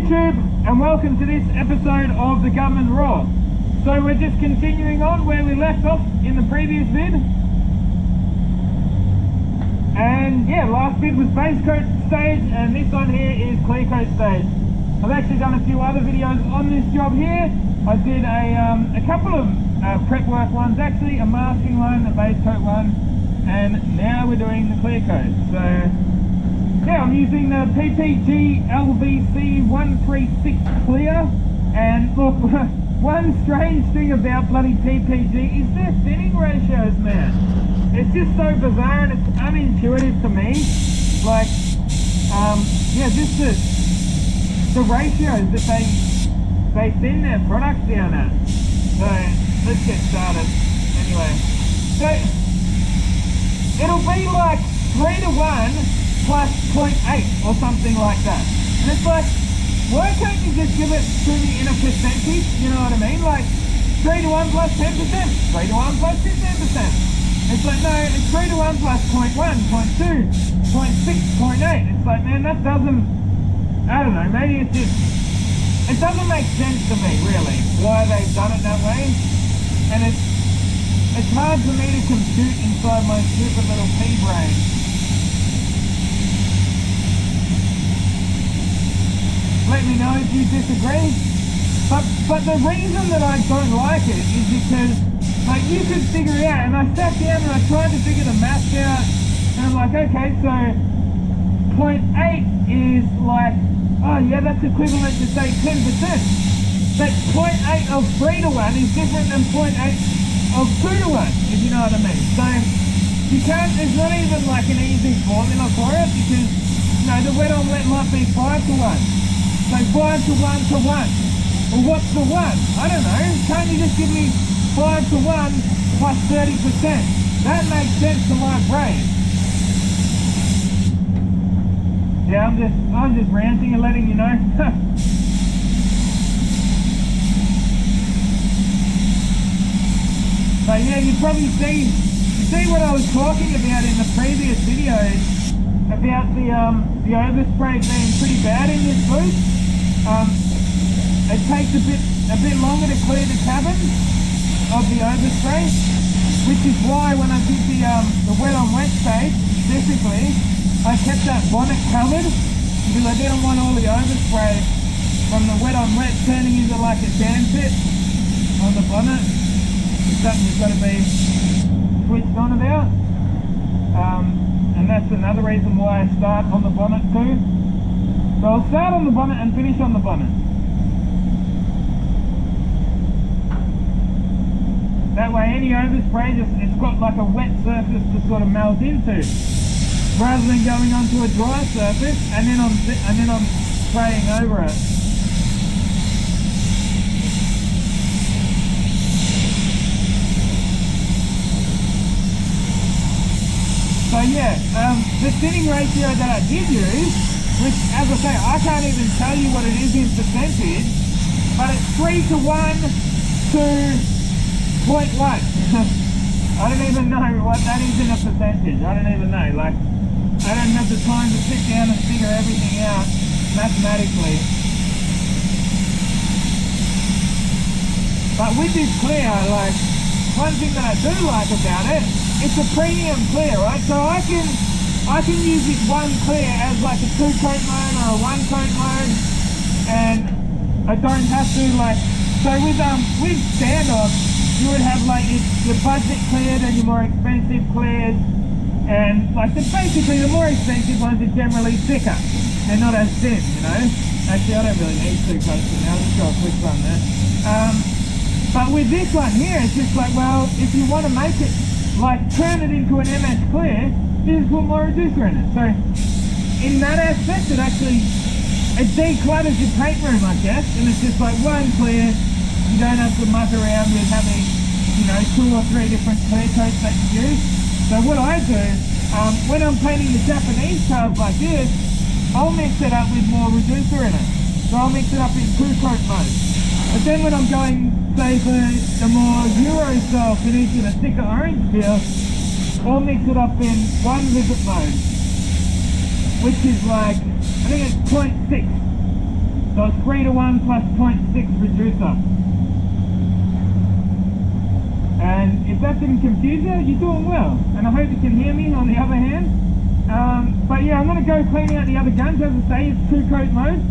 YouTube, and welcome to this episode of the Gunman Raw. So we're just continuing on where we left off in the previous vid. And yeah, last vid was base coat stage, and this one here is clear coat stage. I've actually done a few other videos on this job here. I did a couple of prep work ones, actually, a masking one, a base coat one, and now we're doing the clear coat. So yeah, I'm using the PPG LVC 136 clear, and look, one strange thing about bloody PPG is their thinning ratios, man. It's just so bizarre and it's unintuitive to me. Like, yeah, just the ratios that they thin their products down at. So let's get started. Anyway, so it'll be like 3 to 1 plus 0.8 or something like that. And it's like, why can't you just give it to me in a percentage? You know what I mean? Like 3 to 1 plus 10%, 3 to 1 plus 15%. It's like, no, it's 3 to 1 plus 0.1, 0.2, 0.6, 0.8. It's like, man, that doesn't, I don't know, maybe it's just, it doesn't make sense to me, really, why they've done it that way. And it's hard for me to compute inside my stupid little pea brain. Let me know if you disagree. But the reason that I don't like it is because, like, you could figure it out, and I sat down and I tried to figure the maths out, and I'm like, okay, so 0.8 is like, oh yeah, that's equivalent to say 10%. But 0.8 of 3 to 1 is different than 0.8 of 2 to 1, if you know what I mean. So you can't, there's not even like an easy formula for it, because, you know, the wet omelette might be 5 to 1. So 5 to 1 to 1. Well, what's the 1? I don't know. Can't you just give me 5 to 1 plus 30%? That makes sense to my brain. Yeah, I'm just ranting and letting you know. So yeah, you probably see what I was talking about in the previous videos about the overspray being pretty bad in this booth. It takes a bit longer to clear the cabin of the overspray, which is why when I did the wet on wet stage specifically, I kept that bonnet covered, because I didn't want all the overspray from the wet on wet turning into like a sand pit on the bonnet. It's something you've got to be switched on about, and that's another reason why I start on the bonnet too. So I'll start on the bonnet and finish on the bonnet. That way any overspray, it's got like a wet surface to sort of melt into, rather than going onto a dry surface and then I'm spraying over it. So yeah, the thinning ratio that I did use, which, as I say, I can't even tell you what it is in percentage, but it's 3 to 1 to 0.1. I don't even know what that is in a percentage. I don't even know. Like, I don't have the time to sit down and figure everything out mathematically. But with this clear, like, one thing that I do like about it, it's a premium clear, right? So I can use this one clear as like a 2-coat mode or a 1-coat mode, and I don't have to, like, so with standoff, you would have like your budget cleared and your more expensive clears, and like basically the more expensive ones are generally thicker. They're not as thin, you know. Actually, I don't really need 2 coats now. I'll just go a quick one there. But with this one here, it's just like, well, if you want to make it, like, turn it into an MS clear, you just put more reducer in it. So in that aspect, it declutters your paint room, I guess, and it's just like one clear. You don't have to muck around with having, you know, 2 or 3 different clear coats that you use. So what I do, when I'm painting the Japanese cars like this, I'll mix it up with more reducer in it. So I'll mix it up in 2-coat mode. But then when I'm going, say, for the more Euro style finish in a thicker orange feel, I'll mix it up in 1 visit mode, which is like, I think it's 0.6. So it's 3-to-1 plus 0.6 reducer. And if that didn't confuse you, you're doing well. And I hope you can hear me on the other hand. But yeah, I'm going to go clean out the other guns. As I say, it's 2-coat mode.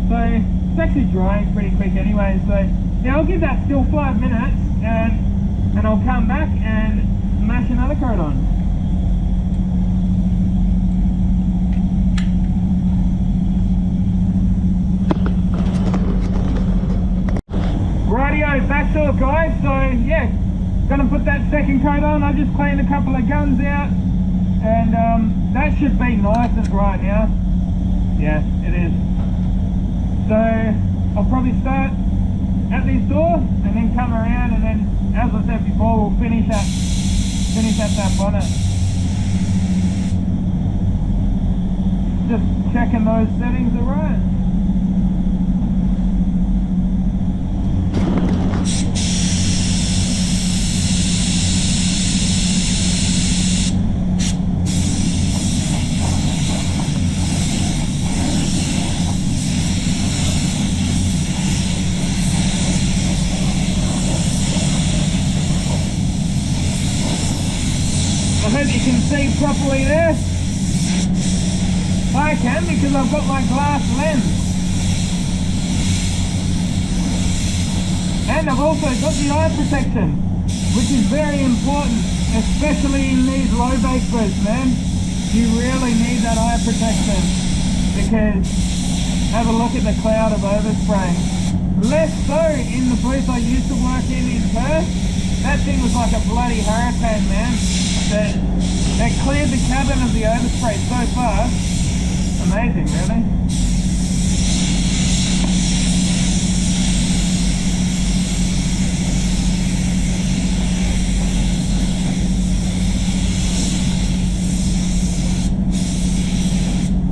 So it's actually drying pretty quick anyway. So yeah, I'll give that still 5 minutes and I'll come back and mash another coat on. Rightio, back to it guys. So yeah, gonna put that second coat on. I just cleaned a couple of guns out and that should be nice and dry now. Yeah, it is. So I'll probably start at this door and then come around, and then as I said before, we'll finish at that bonnet. Just checking those settings are right. I hope you can see properly there. I can because I've got my glass lens. And I've also got the eye protection, which is very important, especially in these low bake boots, man. You really need that eye protection because have a look at the cloud of overspray. Less so in the booth I used to work in Perth. That thing was like a bloody hurricane, man. That cleared the cabin of the overspray so fast. Amazing, really.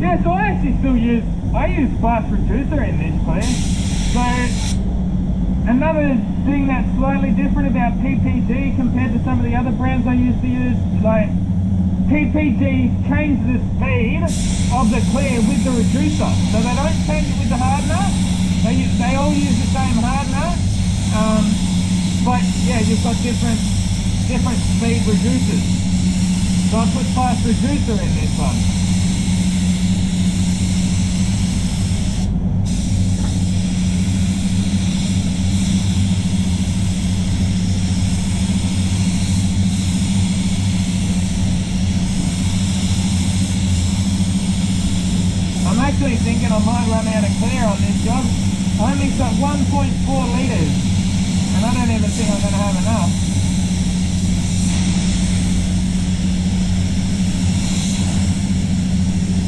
Yeah, so I actually still use fast reducer in this place. So another thing that's slightly different about PPG compared to some of the other brands I used to use, like PPG changed the speed of the clear with the reducer. So they don't change it with the hardener. They all use the same hardener. But yeah, you've got different speed reducers. So I put fast reducer in this one. Thinking I might run out of clear on this job. I only got 1.4 litres and I don't even think I'm going to have enough.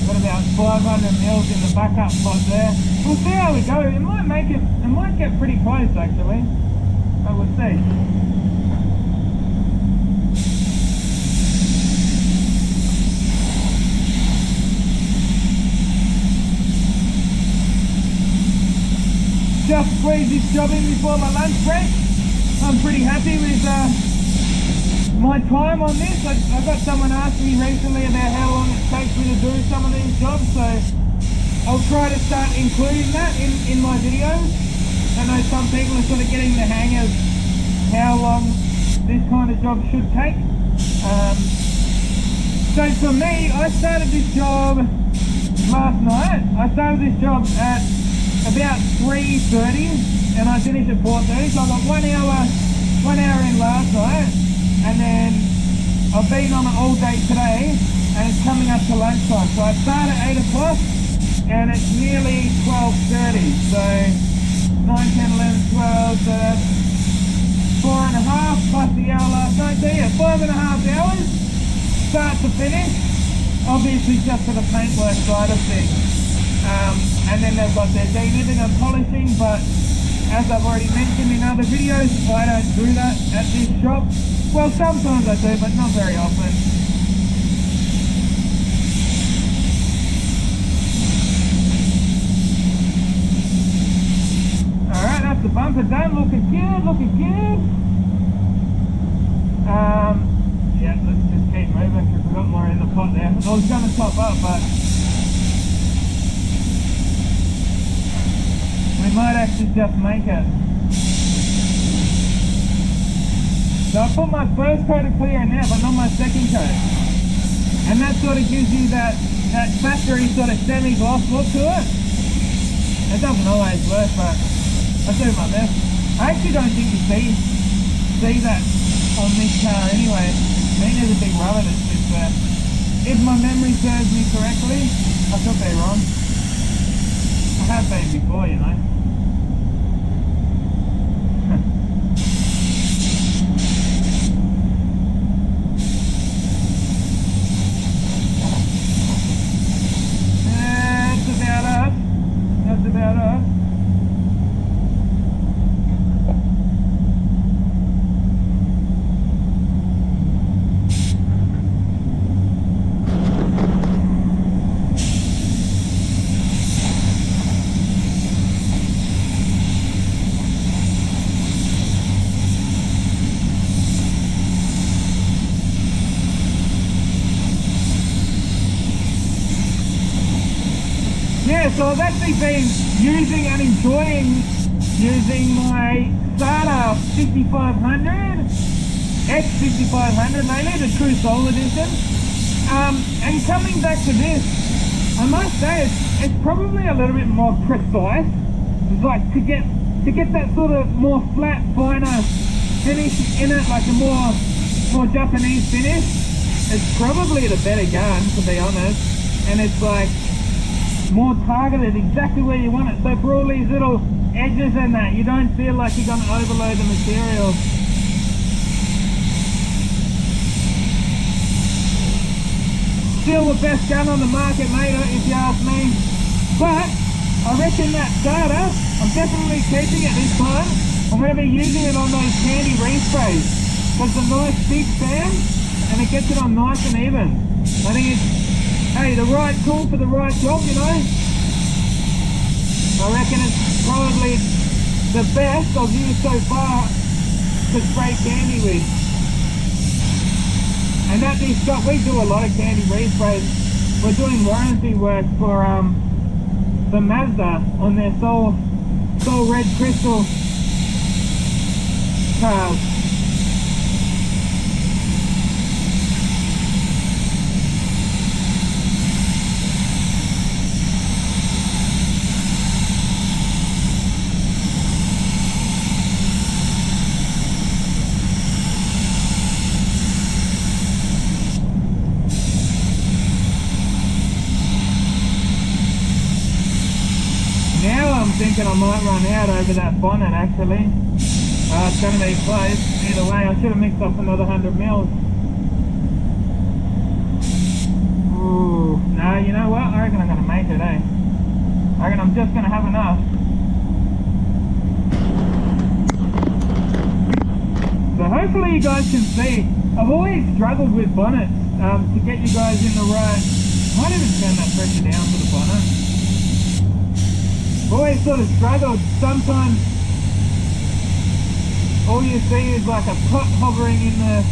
Got about 500 mils in the backup pot there. We'll see how we go. It might get pretty close actually. I will see. Just squeeze this job in before my lunch break. I'm pretty happy with my time on this. I got someone ask me recently about how long it takes me to do some of these jobs, so I'll try to start including that in my videos. I know some people are sort of getting the hang of how long this kind of job should take. So for me, I started this job last night. I started this job at about 3:30 and I finished at 4:30, so I got 1 hour in last night, and then I've been on it all day today and it's coming up to lunchtime. So I start at 8 o'clock and it's nearly 12:30, so 9, 10, 11, 12, so that's 4.5 plus the hour last night. So yeah, 5.5 hours start to finish, obviously just for the paintwork side of things. And then they've got their denibbing and polishing, but as I've already mentioned in other videos, I don't do that at this shop. Well, sometimes I do, but not very often. Alright, that's the bumper done, looking good, looking good. Yeah, let's just keep moving because we've got more in the pot there. I was going to top up, but might actually just make it. So I put my first coat of clear in there, but not my second coat. And that sort of gives you that factory sort of semi-gloss look to it. It doesn't always work, but I do my best. I actually don't think you see that on this car anyway. I think there's a big rubber that sits there. If my memory serves me correctly, I could be wrong. I have been before, you know. That's about us. Yeah, so I've actually been using and enjoying using my SATA 5500, X5500 mainly, the True Soul Edition. And coming back to this, I must say it's probably a little bit more precise. It's like to get that sort of more flat, finer finish in it, like a more Japanese finish. It's probably the better gun, to be honest, and it's like more targeted exactly where you want it. So for all these little edges and that, you don't feel like you're going to overload the material. Still the best gun on the market, mate, if you ask me. But I reckon that SATA, I'm definitely keeping it this time. I'm going to be using it on those candy resprays. It's a nice big fan and it gets it on nice and even. I think it's, hey, the right tool for the right job, you know. I reckon it's probably the best I've used so far to spray candy with. And at this shop, we do a lot of candy resprays. We're doing warranty work for the Mazda on their Soul Red Crystal cars. I'm thinking I might run out over that bonnet actually. It's going to be close. Either way, I should have mixed up another 100 mils. Ooh, no, you know what? I reckon I'm going to make it, eh? I reckon I'm just going to have enough. So hopefully you guys can see. I've always struggled with bonnets to get you guys in the right. Might even turn that pressure down for the bonnet. Always sort of struggled. Sometimes all you see is like a pot hovering in the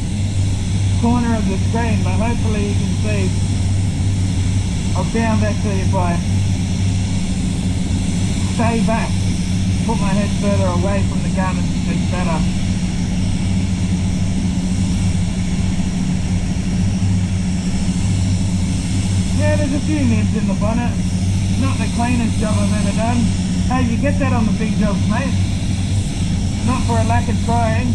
corner of the screen, but hopefully you can see. I've found actually if I stay back, put my head further away from the gun, it's better. Yeah, there's a few nibs in the bonnet. Not the cleanest job I've ever done. Hey, you get that on the big jobs, mate. Not for a lack of trying.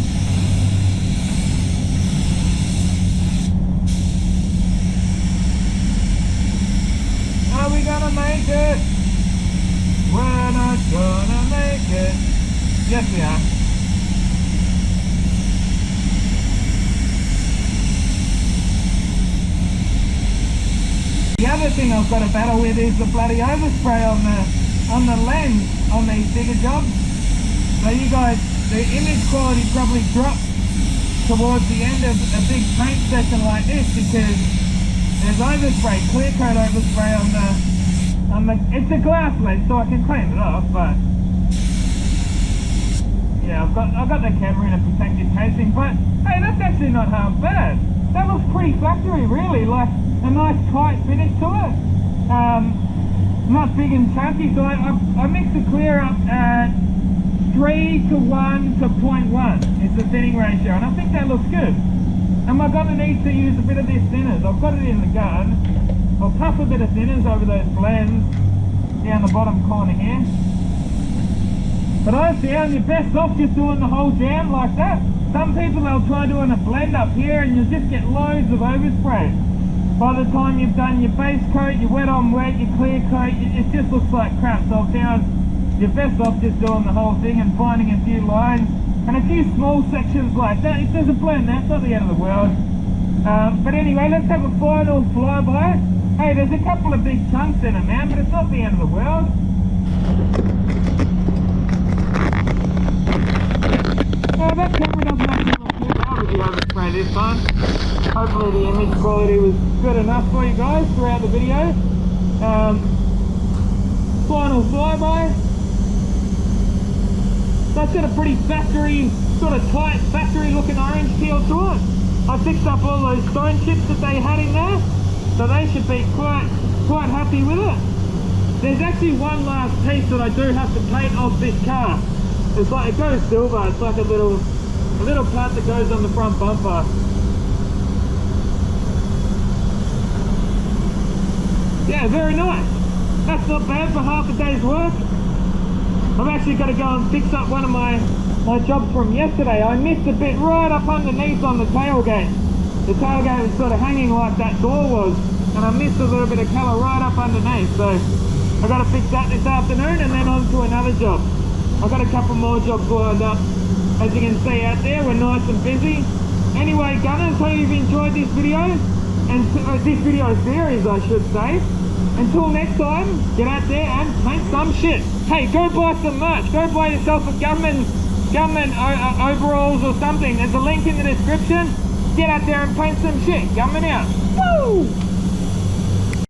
Are we gonna make it? We're not gonna make it. Yes, we are. The other thing I've got to battle with is the bloody overspray on the lens on these bigger jobs. So you guys, the image quality probably drops towards the end of a big paint session like this because there's overspray, clear coat overspray on the it's a glass lens so I can clean it off, but yeah, I've got the camera in a protective casing, but hey, that's actually not half bad. That looks pretty factory really, like a nice tight finish to it. not big and chunky, so I mix the clear up at 3 to 1 to 0.1 is the thinning ratio, and I think that looks good. Am I going to need to use a bit of this thinners? I've got it in the gun. I'll puff a bit of thinners over those blends down the bottom corner here. But I found you're best off just doing the whole jam like that. Some people, they'll try doing a blend up here and you'll just get loads of overspray. By the time you've done your base coat, your wet on wet, your clear coat, it just looks like crap. So I found you're best off just doing the whole thing and finding a few lines and a few small sections like that. If there's a blend, that's not the end of the world. But anyway, let's have a final flyby. Hey, there's a couple of big chunks in it, man, but it's not the end of the world. That camera doesn't actually look too bad with the overspray this time. Hopefully the image quality was good enough for you guys throughout the video. Final flyby. That's got a pretty factory, sort of tight factory looking orange peel to it. I fixed up all those stone chips that they had in there, so they should be quite happy with it. There's actually one last piece that I do have to paint off this car. It's like, it goes silver, it's like a little part that goes on the front bumper. Yeah, very nice. That's not bad for half a day's work. I've actually got to go and fix up one of my jobs from yesterday. I missed a bit right up underneath on the tailgate. The tailgate was sort of hanging like that door was, and I missed a little bit of colour right up underneath. So I've got to fix that this afternoon and then on to another job. I've got a couple more jobs lined up. As you can see out there, we're nice and busy. Anyway, Gunners, hope you've enjoyed this video, and this video series, I should say. Until next time, get out there and paint some shit. Hey, go buy some merch. Go buy yourself a Gunman overalls or something. There's a link in the description. Get out there and paint some shit. Gunman out. Woo!